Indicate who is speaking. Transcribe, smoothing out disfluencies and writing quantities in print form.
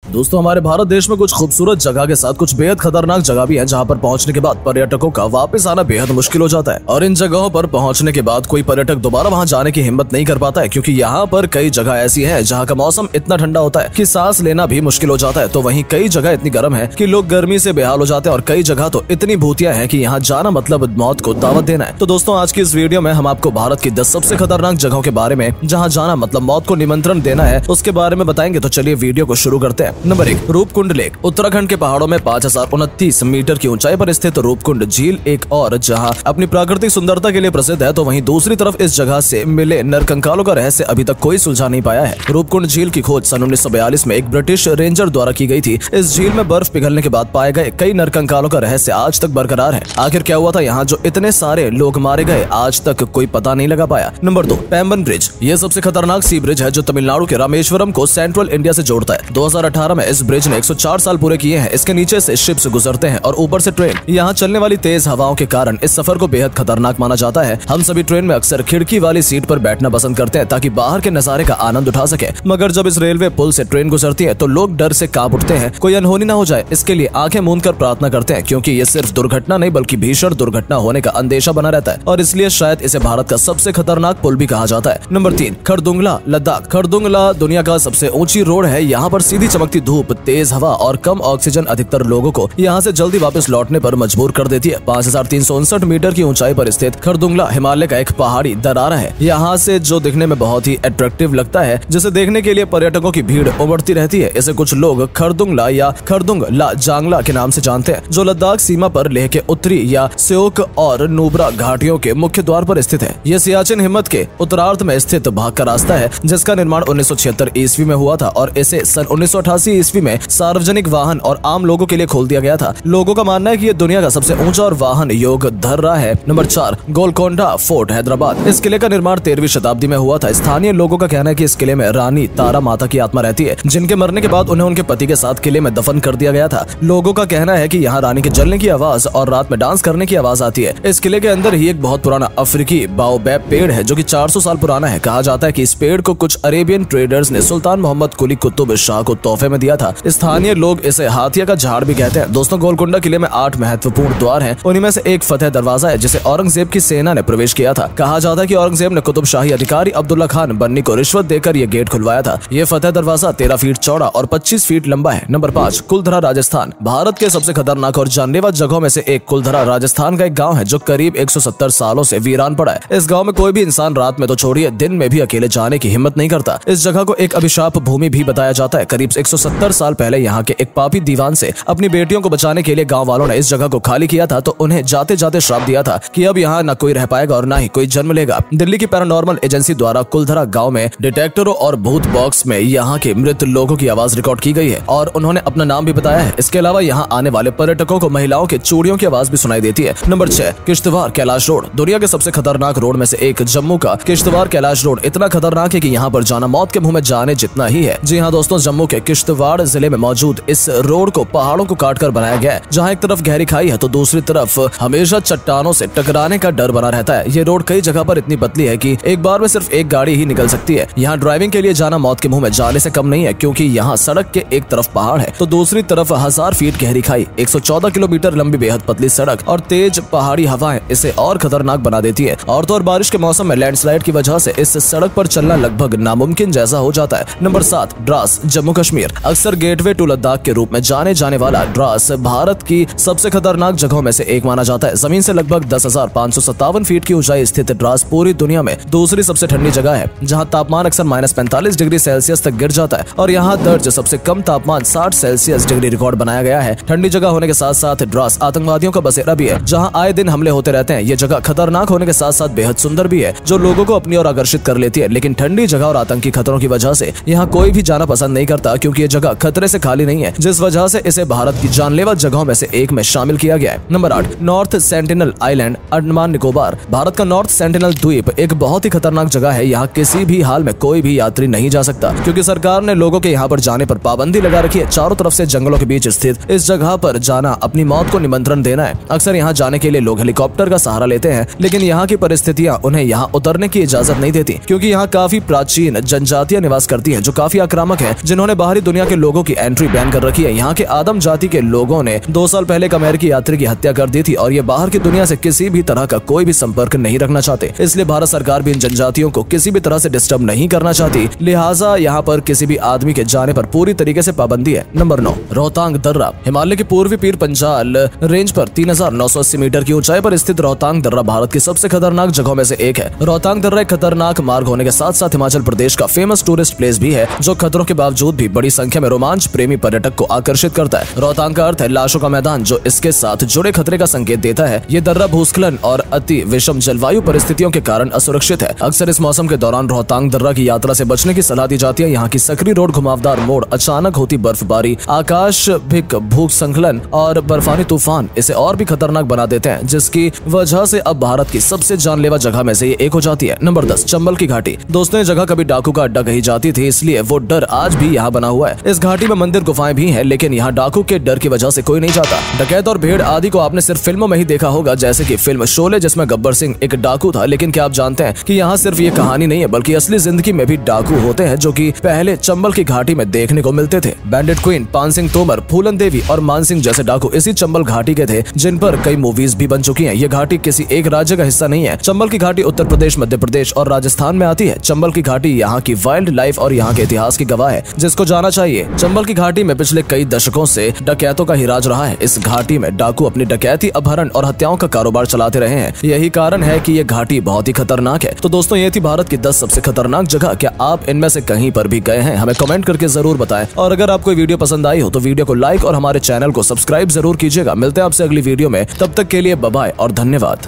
Speaker 1: दोस्तों हमारे भारत देश में कुछ खूबसूरत जगह के साथ कुछ बेहद खतरनाक जगह भी है, जहाँ पर पहुंचने के बाद पर्यटकों का वापस आना बेहद मुश्किल हो जाता है। और इन जगहों पर पहुंचने के बाद कोई पर्यटक दोबारा वहां जाने की हिम्मत नहीं कर पाता है, क्योंकि यहाँ पर कई जगह ऐसी है जहाँ का मौसम इतना ठंडा होता है कि सांस लेना भी मुश्किल हो जाता है। तो वहीं कई जगह इतनी गर्म है कि लोग गर्मी से बेहाल हो जाते हैं, और कई जगह तो इतनी भूतिया है कि यहाँ जाना मतलब मौत को दावत देना है। तो दोस्तों आज की इस वीडियो में हम आपको भारत की 10 सबसे खतरनाक जगहों के बारे में, जहाँ जाना मतलब मौत को निमंत्रण देना है, उसके बारे में बताएंगे। तो चलिए वीडियो को शुरू करते हैं। Number 1, Roopkund lake. उत्तराखंड के पहाड़ों में 5029 मीटर की ऊंचाई पर स्थित रूपकुंड झील एक और जहां अपनी प्राकृतिक सुंदरता के लिए प्रसिद्ध है, तो वहीं दूसरी तरफ इस जगह से मिले नरकंकालों का रहस्य अभी तक कोई सुलझा नहीं पाया है। रूपकुंड झील की खोज सन 1942 में एक ब्रिटिश रेंजर द्वारा की गई थी। इस झील में बर्फ पिघलने के बाद पाए गए कई नरकंकालों का रहस्य आज तक बरकरार है। आखिर क्या हुआ था यहाँ जो इतने सारे लोग मारे गए, आज तक कोई पता नहीं लगा पाया। Number 2, Pamban bridge. ये सबसे खतरनाक सी ब्रिज है जो तमिलनाडु के रामेश्वरम को सेंट्रल इंडिया से जोड़ता है। 2018 में इस ब्रिज ने 104 साल पूरे किए हैं। इसके नीचे से शिप्स गुजरते हैं और ऊपर से ट्रेन। यहाँ चलने वाली तेज हवाओं के कारण इस सफर को बेहद खतरनाक माना जाता है। हम सभी ट्रेन में अक्सर खिड़की वाली सीट पर बैठना पसंद करते हैं ताकि बाहर के नजारे का आनंद उठा सके, मगर जब इस रेलवे पुल से ट्रेन गुजरती है तो लोग डर से कांप उठते हैं। कोई अनहोनी ना हो जाए इसके लिए आंखें मूंद कर प्रार्थना करते हैं, क्योंकि ये सिर्फ दुर्घटना नहीं बल्कि भीषण दुर्घटना होने का अंदेशा बना रहता है, और इसलिए शायद इसे भारत का सबसे खतरनाक पुल भी कहा जाता है। नंबर 3, खरदुंगला लद्दाख। खरदुंगला दुनिया का सबसे ऊंची रोड है। यहाँ पर सीधी चमकती धूप, तेज हवा और कम ऑक्सीजन अधिकतर लोगों को यहाँ से जल्दी वापस लौटने पर मजबूर कर देती है। 5359 मीटर की ऊंचाई पर स्थित खरदुंगला हिमालय का एक पहाड़ी दरारा है। यहाँ से जो दिखने में बहुत ही अट्रैक्टिव लगता है, जिसे देखने के लिए पर्यटकों की भीड़ उमड़ती रहती है। इसे कुछ लोग खरदुंगला या खरदुंगला जांगला के नाम से जानते हैं, जो लद्दाख सीमा पर लेह के उत्तरी या स्योक और नुब्रा घाटियों के मुख्य द्वार पर स्थित है। यह सियाचिन हिमत के उत्तरार्ध में स्थित भाग का रास्ता है, जिसका निर्माण 1976 ईस्वी में हुआ था और इसे सन 1988 ईस्वी में सार्वजनिक वाहन और आम लोगों के लिए खोल दिया गया था। लोगों का मानना है कि यह दुनिया का सबसे ऊंचा और वाहन योग धर्रा है। Number 4, Golconda fort Hyderabad. इस किले का निर्माण 13वीं शताब्दी में हुआ था। स्थानीय लोगों का कहना है कि इस किले में रानी तारा माता की आत्मा रहती है, जिनके मरने के बाद उन्हें उनके पति के साथ किले में दफन कर दिया गया था। लोगों का कहना है कि यहाँ रानी के जलने की आवाज और रात में डांस करने की आवाज आती है। इस किले के अंदर ही एक बहुत पुराना अफ्रीकी बाओबैब पेड़ है, जो कि 400 साल पुराना है। कहा जाता है कि इस पेड़ को कुछ अरेबियन ट्रेडर्स ने सुल्तान मोहम्मद कुली कुतुब शाह को तोहफे में दिया था। स्थानीय लोग इसे हाथिया का झाड़ भी कहते हैं। दोस्तों गोलकोंडा किले में 8 महत्वपूर्ण द्वार हैं। उन्हीं में से एक फतेह दरवाजा है, जिसे औरंगजेब की सेना ने प्रवेश किया था। कहा जाता है कि औरंगजेब ने कुतुब शाही अधिकारी अब्दुल्ला खान बन्नी को रिश्वत देकर ये गेट खुलवाया था। ये फतेह दरवाजा 13 फीट चौड़ा और 25 फीट लंबा है। नंबर 5, कुलधरा राजस्थान। भारत के सबसे खतरनाक और जानलेवा जगहों में से एक कुलधरा राजस्थान का एक गाँव है, जो करीब 170 सालों से वीरान पड़ा है। इस गाँव में कोई भी इंसान रात में तो छोड़िए, दिन में भी अकेले जाने की हिम्मत नहीं करता। इस जगह को एक अभिशाप भूमि भी बताया जाता है। करीब 170 साल पहले यहाँ के एक पापी दीवान से अपनी बेटियों को बचाने के लिए गांव वालों ने इस जगह को खाली किया था, तो उन्हें जाते जाते श्राप दिया था कि अब यहाँ न कोई रह पाएगा और न ही कोई जन्म लेगा। दिल्ली की पैरानॉर्मल एजेंसी द्वारा कुलधरा गांव में डिटेक्टरों और भूत बॉक्स में यहाँ के मृत लोगों की आवाज रिकॉर्ड की गई है, और उन्होंने अपना नाम भी बताया है। इसके अलावा यहाँ आने वाले पर्यटकों को महिलाओं के चूड़ियों की आवाज भी सुनाई देती है। Number 6, Kishtwar Kailash road. दुनिया के सबसे खतरनाक रोड में से एक जम्मू का किश्तवाड़ कैलाश रोड इतना खतरनाक है कि यहाँ पर जाना मौत के मुंह में जाने जितना ही है। जी हाँ दोस्तों, जम्मू के किश्तवाड़ जिले में मौजूद इस रोड को पहाड़ों को काटकर बनाया गया है, जहाँ एक तरफ गहरी खाई है तो दूसरी तरफ हमेशा चट्टानों से टकराने का डर बना रहता है। ये रोड कई जगह पर इतनी पतली है कि एक बार में सिर्फ एक गाड़ी ही निकल सकती है। यहाँ ड्राइविंग के लिए जाना मौत के मुंह में जाने से कम नहीं है, क्योंकि यहाँ सड़क के एक तरफ पहाड़ है तो दूसरी तरफ 1000 फीट गहरी खाई, 114 किलोमीटर लंबी बेहद पतली सड़क और तेज पहाड़ी हवाएं इसे और खतरनाक बना देती है। और तो और बारिश के मौसम में लैंडस्लाइड की वजह से इस सड़क पर चलना लगभग नामुमकिन जैसा हो जाता है। नंबर 7, द्रास जम्मू कश्मीर। अक्सर गेटवे टू लद्दाख के रूप में जाने जाने वाला द्रास भारत की सबसे खतरनाक जगहों में से एक माना जाता है। जमीन से लगभग 10,557 फीट की ऊंचाई स्थित द्रास पूरी दुनिया में दूसरी सबसे ठंडी जगह है, जहां तापमान अक्सर -45 डिग्री सेल्सियस तक गिर जाता है, और यहाँ दर्ज सबसे कम तापमान 60 सेल्सियस डिग्री रिकॉर्ड बनाया गया है। ठंडी जगह होने के साथ साथ द्रास आतंकवादियों का बसेरा भी है, जहाँ आए दिन हमले होते रहते हैं। ये जगह खतरनाक होने के साथ साथ बेहद सुंदर भी है, जो लोगों को अपनी ओर आकर्षित कर लेती है। लेकिन ठंडी जगह और आतंकी खतरों की वजह से यहाँ कोई भी जाना पसंद नहीं करता, क्योंकि ये जगह खतरे से खाली नहीं है, जिस वजह से इसे भारत की जानलेवा जगहों में से एक में शामिल किया गया है। Number 8, north sentinel island Andaman Nicobar. Bharat का नॉर्थ सेंटिनल द्वीप एक बहुत ही खतरनाक जगह है। यहाँ किसी भी हाल में कोई भी यात्री नहीं जा सकता, क्योंकि सरकार ने लोगों के यहाँ पर जाने पर पाबंदी लगा रखी है। चारों तरफ से जंगलों के बीच स्थित इस जगह पर जाना अपनी मौत को निमंत्रण देना है। अक्सर यहाँ जाने के लिए लोग हेलीकॉप्टर का सहारा लेते हैं, लेकिन यहाँ की परिस्थितियाँ उन्हें यहाँ उतरने की इजाजत नहीं देती, क्योंकि यहाँ काफी प्राचीन जनजातियां निवास करती हैं, जो काफी आक्रामक है, जिन्होंने बाहरी दुनिया दुनिया के लोगों की एंट्री बैन कर रखी है। यहाँ के आदम जाति के लोगों ने 2 साल पहले एक अमेरिकी यात्री की हत्या कर दी थी और ये बाहर की दुनिया से किसी भी तरह का कोई भी संपर्क नहीं रखना चाहते। इसलिए भारत सरकार भी इन जनजातियों को किसी भी तरह से डिस्टर्ब नहीं करना चाहती, लिहाजा यहाँ पर किसी भी आदमी के जाने पर पूरी तरीके से पाबंदी है। नंबर 9, रोहतांग दर्रा। हिमालय के पूर्वी पीर पंजाल रेंज पर 3980 मीटर की ऊंचाई पर स्थित रोहतांग दर्रा भारत की सबसे खतरनाक जगहों में से एक है। रोहतांग दर्रा एक खतरनाक मार्ग होने के साथ साथ हिमाचल प्रदेश का फेमस टूरिस्ट प्लेस भी है, जो खतरों के बावजूद भी बड़ी संख्या में रोमांच प्रेमी पर्यटक को आकर्षित करता है। रोहतांग का अर्थ है लाशों का मैदान, जो इसके साथ जुड़े खतरे का संकेत देता है। ये दर्रा भूस्खलन और अति विषम जलवायु परिस्थितियों के कारण असुरक्षित है। अक्सर इस मौसम के दौरान रोहतांग दर्रा की यात्रा से बचने की सलाह दी जाती है। यहाँ की सकरी रोड, घुमावदार मोड़, अचानक होती बर्फबारी, आकाश भिक भूस्खलन और बर्फानी तूफान इसे और भी खतरनाक बना देते हैं, जिसकी वजह से अब भारत की सबसे जानलेवा जगह में से ये एक हो जाती है। नंबर 10, चंबल की घाटी। दोस्तों, ये जगह कभी डाकू का अड्डा कही जाती थी, इसलिए वो डर आज भी यहाँ बना हुआ है। इस घाटी में मंदिर, गुफाएं भी हैं, लेकिन यहाँ डाकू के डर की वजह से कोई नहीं जाता। डकैत और भेड़ आदि को आपने सिर्फ फिल्मों में ही देखा होगा, जैसे कि फिल्म शोले, जिसमें गब्बर सिंह एक डाकू था। लेकिन क्या आप जानते हैं कि यहाँ सिर्फ ये कहानी नहीं है, बल्कि असली जिंदगी में भी डाकू होते हैं, जो कि पहले चंबल की घाटी में देखने को मिलते थे। बैंडिट क्वीन, पान सिंह तोमर, फूलन देवी और मान सिंह जैसे डाकू इसी चंबल घाटी के थे, जिन पर कई मूवीज भी बन चुकी हैं। ये घाटी किसी एक राज्य का हिस्सा नहीं है। चंबल की घाटी उत्तर प्रदेश, मध्य प्रदेश और राजस्थान में आती है। चंबल की घाटी यहाँ की वाइल्ड लाइफ और यहाँ के इतिहास की गवाह है, जिसको जाना चाहिए। चंबल की घाटी में पिछले कई दशकों से डकैतों का ही राज रहा है। इस घाटी में डाकू अपनी डकैती, अपहरण और हत्याओं का कारोबार चलाते रहे हैं। यही कारण है कि ये घाटी बहुत ही खतरनाक है। तो दोस्तों, ये थी भारत की 10 सबसे खतरनाक जगह। क्या आप इनमें से कहीं पर भी गए हैं? हमें कमेंट करके जरूर बताएं। और अगर आपको वीडियो पसंद आई हो तो वीडियो को लाइक और हमारे चैनल को सब्सक्राइब जरूर कीजिएगा। मिलते हैं आपसे अगली वीडियो में, तब तक के लिए बाय बाय और धन्यवाद।